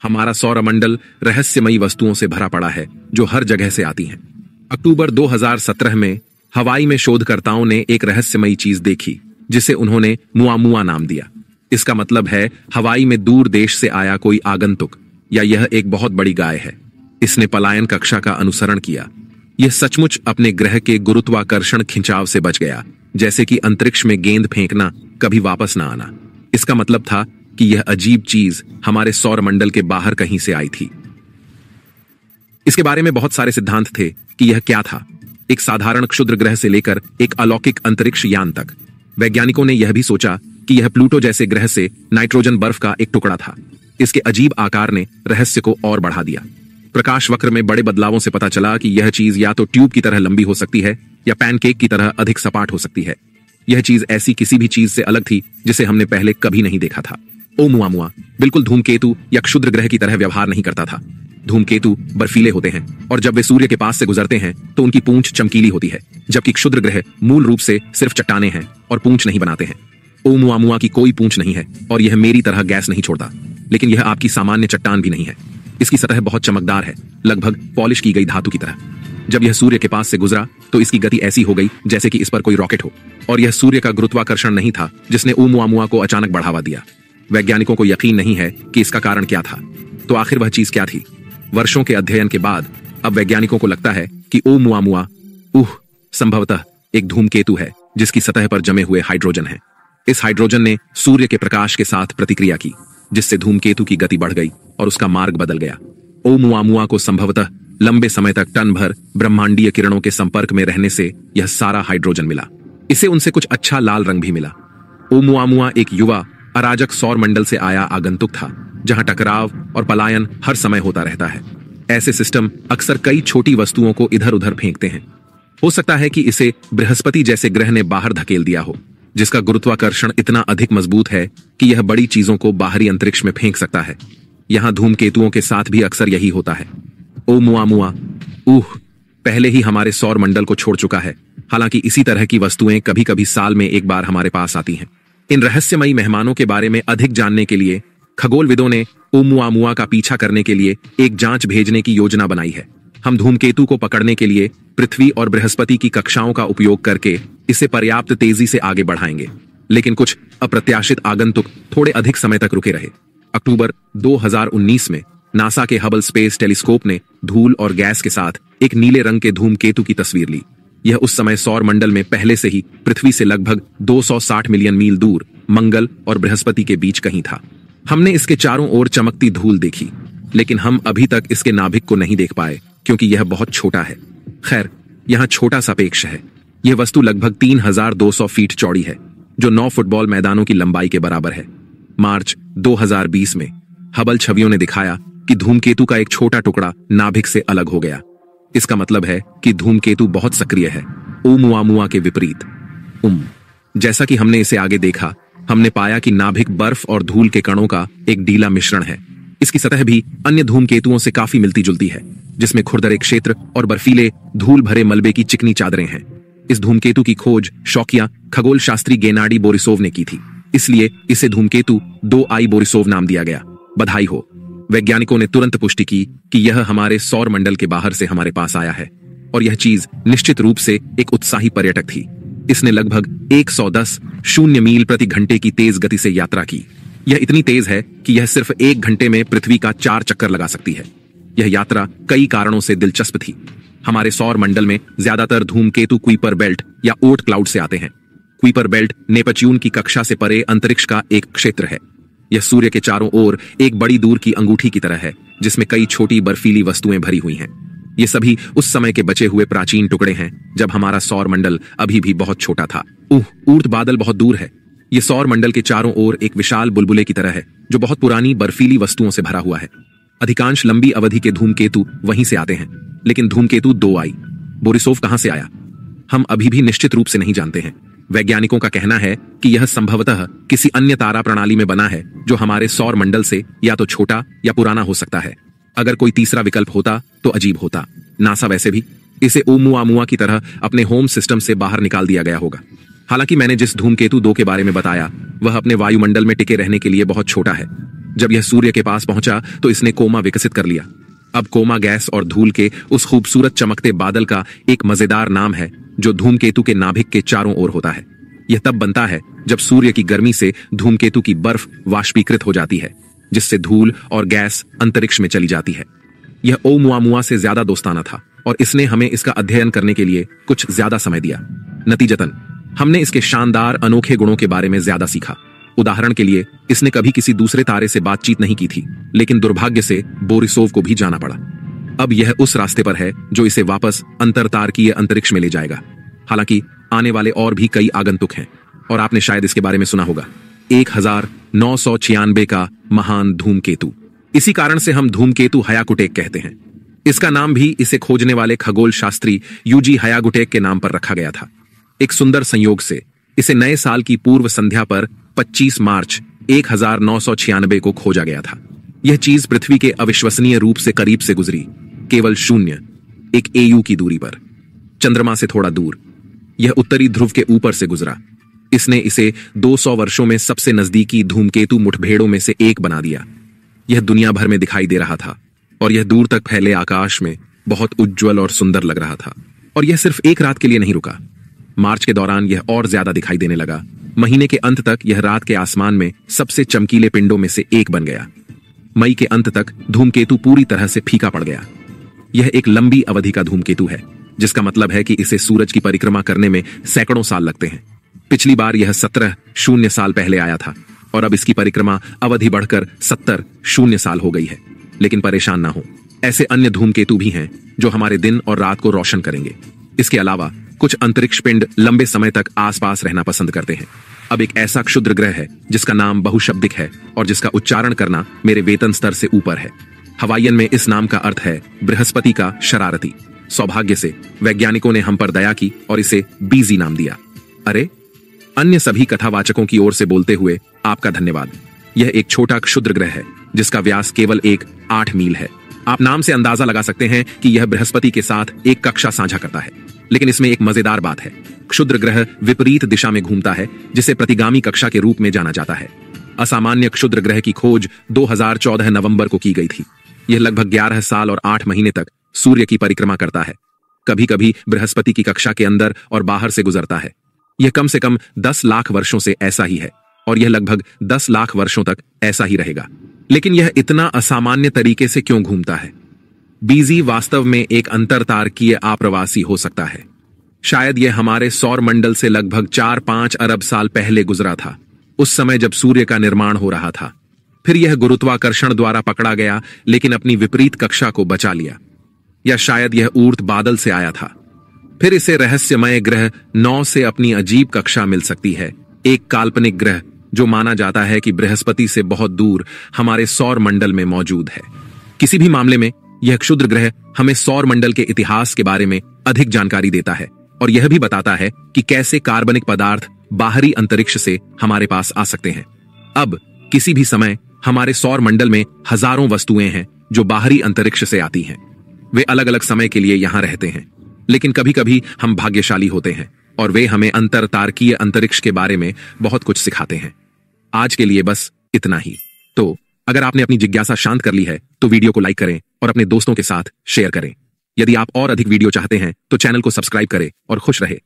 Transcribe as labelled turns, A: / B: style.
A: हमारा सौरमंडल रहस्यमयी वस्तुओं से भरा पड़ा है जो हर जगह से आती हैं। अक्टूबर 2017 में हवाई में शोधकर्ताओं ने एक रहस्यमयी चीज देखी जिसे उन्होंने मुआमुआ नाम दिया। इसका मतलब है हवाई में दूर देश से आया कोई आगंतुक, या यह एक बहुत बड़ी गाय है। इसने पलायन कक्षा का अनुसरण किया। यह सचमुच अपने ग्रह के गुरुत्वाकर्षण खिंचाव से बच गया, जैसे कि अंतरिक्ष में गेंद फेंकना कभी वापस ना आना। इसका मतलब था कि यह अजीब चीज हमारे सौरमंडल के बाहर कहीं से आई थी। इसके बारे में बहुत सारे सिद्धांत थे कि यह क्या था, एक साधारण क्षुद्र ग्रह से लेकर एक अलौकिक अंतरिक्ष यान तक। वैज्ञानिकों ने यह भी सोचा कि यह प्लूटो जैसे ग्रह से नाइट्रोजन बर्फ का एक टुकड़ा था। इसके अजीब आकार ने रहस्य को और बढ़ा दिया। प्रकाश वक्र में बड़े बदलावों से पता चला कि यह चीज या तो ट्यूब की तरह लंबी हो सकती है या पैनकेक की तरह अधिक सपाट हो सकती है। यह चीज ऐसी किसी भी चीज से अलग थी जिसे हमने पहले कभी नहीं देखा था। ओमुआमुआ बिल्कुल धूमकेतु या क्षुद्र ग्रह की तरह व्यवहार नहीं करता था। धूमकेतु बर्फीले होते हैं और जब वे सूर्य के पास से गुजरते हैं तो उनकी पूंछ चमकीली होती है, जबकि क्षुद्र ग्रह मूल रूप से सिर्फ चट्टाने हैं और पूंछ नहीं बनाते हैं। ओमुआमुआ की कोई पूंछ नहीं है और यह मेरी तरह गैस नहीं छोड़ता, लेकिन यह आपकी सामान्य चट्टान भी नहीं है। इसकी सतह बहुत चमकदार है, लगभग पॉलिश की गई धातु की तरह। जब यह सूर्य के पास से गुजरा तो इसकी गति ऐसी हो गई जैसे कि इस पर कोई रॉकेट हो, और यह सूर्य का गुरुत्वाकर्षण नहीं था जिसने ओमुआमुआ को अचानक बढ़ावा दिया। वैज्ञानिकों को यकीन नहीं है कि इसका कारण क्या था। तो आखिर वह चीज क्या थी? वर्षों के अध्ययन के बाद अब वैज्ञानिकों को लगता है कि ओमुआमुआ संभवतः एक धूमकेतु है जिसकी सतह पर जमे हुए हाइड्रोजन है। इस हाइड्रोजन ने सूर्य के प्रकाश के साथ प्रतिक्रिया की, जिससे धूमकेतु की गति बढ़ गई और उसका मार्ग बदल गया। ओमुआमुआ को संभवतः लंबे समय तक टन भर ब्रह्मांडीय किरणों के संपर्क में रहने से यह सारा हाइड्रोजन मिला। इसे उनसे कुछ अच्छा लाल रंग भी मिला। ओमुआमुआ एक युवा अराजक सौर मंडल से आया आगंतुक था, जहां टकराव और पलायन हर समय होता रहता है। ऐसे सिस्टम अक्सर कई छोटी वस्तुओं को इधर उधर फेंकते हैं। हो सकता है कि इसे बृहस्पति जैसे ग्रह ने बाहर धकेल दिया हो, जिसका गुरुत्वाकर्षण इतना अधिक मजबूत है कि यह बड़ी चीजों को बाहरी अंतरिक्ष में फेंक सकता है। यहां धूमकेतुओं के साथ भी अक्सर यही होता है। ओमुआमुआ पहले ही हमारे सौर मंडल को छोड़ चुका है। हालांकि इसी तरह की वस्तुएं कभी कभी साल में एक बार हमारे पास आती हैं। इन रहस्यमयी मेहमानों के बारे में अधिक जानने के लिए खगोलविदों ने ओमुआमुआ का पीछा करने के लिए एक जांच भेजने की योजना बनाई है। हम धूमकेतु को पकड़ने के लिए पृथ्वी और बृहस्पति की कक्षाओं का उपयोग करके इसे पर्याप्त तेजी से आगे बढ़ाएंगे, लेकिन कुछ अप्रत्याशित आगंतुक थोड़े अधिक समय तक रुके रहे। अक्टूबर 2019 में नासा के हबल स्पेस टेलीस्कोप ने धूल और गैस के साथ एक नीले रंग के धूमकेतु की तस्वीर ली। यह उस समय सौर मंडल में पहले से ही पृथ्वी से लगभग 260 मिलियन मील दूर मंगल और बृहस्पति के बीच कहीं था। हमने इसके चारों ओर चमकती धूल देखी, लेकिन हम अभी तक इसके नाभिक को नहीं देख पाए क्योंकि यह बहुत छोटा है। खैर, यहां छोटा सापेक्ष है। यह वस्तु लगभग 3200 फीट चौड़ी है, जो 9 फुटबॉल मैदानों की लंबाई के बराबर है। मार्च 2020 में हबल छवियों ने दिखाया कि धूमकेतु का एक छोटा टुकड़ा नाभिक से अलग हो गया। इसका मतलब है कि धूमकेतु बहुत सक्रिय है, ओमुआमुआ के विपरीत। जैसा कि हमने इसे आगे देखा, हमने पाया कि नाभिक बर्फ और धूल के कणों का एक ढीला मिश्रण है। इसकी सतह भी अन्य धूमकेतुओं से काफी मिलती जुलती है, जिसमें खुरदरे क्षेत्र और बर्फीले धूल भरे मलबे की चिकनी चादरें हैं। इस धूमकेतु की खोज शौकिया खगोल शास्त्री गेनाडी बोरिसोव ने की थी, इसलिए इसे धूमकेतु 2I बोरिसोव नाम दिया गया। बधाई हो! वैज्ञानिकों ने तुरंत पुष्टि की कि यह हमारे सौर मंडल के बाहर से हमारे पास आया है, और यह चीज निश्चित रूप से एक उत्साही पर्यटक थी। इसने लगभग 110 मील प्रति घंटे की तेज गति से यात्रा की। यह इतनी तेज है कि यह सिर्फ 1 घंटे में पृथ्वी का 4 चक्कर लगा सकती है। यह यात्रा कई कारणों से दिलचस्प थी। हमारे सौर मंडल में ज्यादातर धूमकेतु कुइपर बेल्ट या ओट क्लाउड से आते हैं। कुइपर बेल्ट नेपच्यून की कक्षा से परे अंतरिक्ष का एक क्षेत्र है। यह सूर्य के चारों ओर एक बड़ी दूर की अंगूठी की तरह है, जिसमें कई छोटी बर्फीली वस्तुएं भरी हुई हैं। ये सभी उस समय के बचे हुए प्राचीन टुकड़े हैं जब हमारा सौर मंडल अभी भी बहुत छोटा था। ऊर्ध्व बादल बहुत दूर है। यह सौर मंडल के चारों ओर एक विशाल बुलबुले की तरह है, जो बहुत पुरानी बर्फीली वस्तुओं से भरा हुआ है। अधिकांश लंबी अवधि के धूमकेतु वहीं से आते हैं, लेकिन धूमकेतु 2I बोरिसोव कहां से आया, हम अभी भी निश्चित रूप से नहीं जानते हैं। वैज्ञानिकों का कहना है कि यह संभवतः किसी अन्य तारा प्रणाली में बना है, जो हमारे सौर मंडल से या तो छोटा या पुराना हो सकता है। अगर कोई तीसरा विकल्प होता तो अजीब होता। नासा वैसे भी इसे ओमुआमुआ की तरह अपने होम सिस्टम से बाहर निकाल दिया गया होगा। हालांकि मैंने जिस धूमकेतु 2 के बारे में बताया वह अपने वायुमंडल में टिके रहने के लिए बहुत छोटा है। जब यह सूर्य के पास पहुंचा तो इसने कोमा विकसित कर लिया। अब कोमा गैस और धूल के उस खूबसूरत चमकते बादल का एक मजेदार नाम है जो धूमकेतु के नाभिक के चारों ओर होता है। यह तब बनता है जब सूर्य की गर्मी से धूमकेतु की बर्फ वाष्पीकृत हो जाती है, जिससे धूल और गैस अंतरिक्ष में चली जाती है। यह ओमुआमुआ से ज्यादा दोस्ताना था और इसने हमें इसका अध्ययन करने के लिए कुछ ज्यादा समय दिया। नतीजतन हमने इसके शानदार अनोखे गुणों के बारे में ज्यादा सीखा। उदाहरण के लिए, इसने कभी किसी दूसरे तारे से बातचीत नहीं की थी, लेकिन दुर्भाग्य से बोरिसोव को भी जाना पड़ा। अब यह उस रास्ते पर है जो इसे वापस अंतरतारकीय अंतरिक्ष में ले जाएगा। हालांकि आने वाले और भी कई आगंतुक हैं और आपने शायद इसके बारे में सुना होगा, 1996 का महान धूमकेतु। इसी कारण से हम धूमकेतु हयाकुटेक कहते हैं। इसका नाम भी इसे खोजने वाले खगोल शास्त्री यूजी हयाकुटेक के नाम पर रखा गया था। एक सुंदर संयोग से इसे नए साल की पूर्व संध्या पर 25 मार्च 1996 को खोजा गया था। यह चीज पृथ्वी के अविश्वसनीय रूप से करीब से गुजरी, केवल 1 AU की दूरी पर, चंद्रमा से थोड़ा दूर। यह उत्तरी ध्रुव के ऊपर से गुजरा। इसने इसे 200 वर्षों में सबसे नजदीकी धूमकेतु मुठभेड़ों में से एक बना दिया। यह दुनिया भर में दिखाई दे रहा था और यह दूर तक फैले आकाश में बहुत उज्जवल और सुंदर लग रहा था। और यह सिर्फ एक रात के लिए नहीं रुका। मार्च के दौरान यह और ज्यादा दिखाई देने लगा। महीने के अंत तक यह रात के आसमान में सबसे चमकीले पिंडों में से एक बन गया। मई के अंत तक धूमकेतु पूरी तरह से फीका पड़ गया। यह एक लंबी अवधि का धूमकेतु है, जिसका मतलब है कि इसे सूरज की परिक्रमा करने में सैकड़ों साल लगते हैं। पिछली बार यह 17 साल पहले आया था और अब इसकी परिक्रमा अवधि बढ़कर 70 साल हो गई है। लेकिन परेशान ना हो, ऐसे अन्य धूमकेतु भी हैं जो हमारे दिन और रात को रोशन करेंगे। इसके अलावा कुछ अंतरिक्ष पिंड लंबे समय तक आसपास रहना पसंद करते हैं। अब एक ऐसा क्षुद्र ग्रह है जिसका नाम बहुशब्दिक है और जिसका उच्चारण करना मेरे वेतन स्तर से ऊपर है। हवाईयन में इस नाम का अर्थ है बृहस्पति का शरारती। सौभाग्य से वैज्ञानिकों ने हम पर दया की और इसे बीजी नाम दिया। अरे, अन्य सभी कथावाचकों की ओर से बोलते हुए आपका धन्यवाद। यह एक छोटा क्षुद्र ग्रह है जिसका व्यास केवल 8 मील है। आप नाम से अंदाजा लगा सकते हैं कि यह बृहस्पति के साथ एक कक्षा साझा करता है। लेकिन इसमें एक मजेदार बात है, क्षुद्र ग्रह विपरीत दिशा में घूमता है, जिसे प्रतिगामी कक्षा के रूप में जाना जाता है। असामान्य क्षुद्र ग्रह की खोज 2014 नवंबर को की गई थी। यह लगभग 11 साल और 8 महीने तक सूर्य की परिक्रमा करता है। कभी कभी बृहस्पति की कक्षा के अंदर और बाहर से गुजरता है। यह कम से कम 10 लाख वर्षों से ऐसा ही है और यह लगभग 10 लाख वर्षों तक ऐसा ही रहेगा। लेकिन यह इतना असामान्य तरीके से क्यों घूमता है? बीजी वास्तव में एक अंतरतारकीय आप्रवासी हो सकता है। शायद यह हमारे सौर मंडल से लगभग 4-5 अरब साल पहले गुजरा था, उस समय जब सूर्य का निर्माण हो रहा था। फिर यह गुरुत्वाकर्षण द्वारा पकड़ा गया लेकिन अपनी विपरीत कक्षा को बचा लिया। या शायद यह ऊर्ध्व बादल से आया था। फिर इसे रहस्यमय ग्रह 9 से अपनी अजीब कक्षा मिल सकती है, एक काल्पनिक ग्रह जो माना जाता है कि बृहस्पति से बहुत दूर हमारे सौर मंडल में मौजूद है। किसी भी मामले में यह क्षुद्र ग्रह हमें सौर मंडल के इतिहास के बारे में अधिक जानकारी देता है और यह भी बताता है कि कैसे कार्बनिक पदार्थ बाहरी अंतरिक्ष से हमारे पास आ सकते हैं। अब किसी भी समय हमारे सौर मंडल में हजारों वस्तुएं हैं जो बाहरी अंतरिक्ष से आती हैं। वे अलग अलग समय के लिए यहां रहते हैं, लेकिन कभी कभी हम भाग्यशाली होते हैं और वे हमें अंतरतारकीय अंतरिक्ष के बारे में बहुत कुछ सिखाते हैं। आज के लिए बस इतना ही। तो अगर आपने अपनी जिज्ञासा शांत कर ली है तो वीडियो को लाइक करें और अपने दोस्तों के साथ शेयर करें। यदि आप और अधिक वीडियो चाहते हैं तो चैनल को सब्सक्राइब करें और खुश रहे।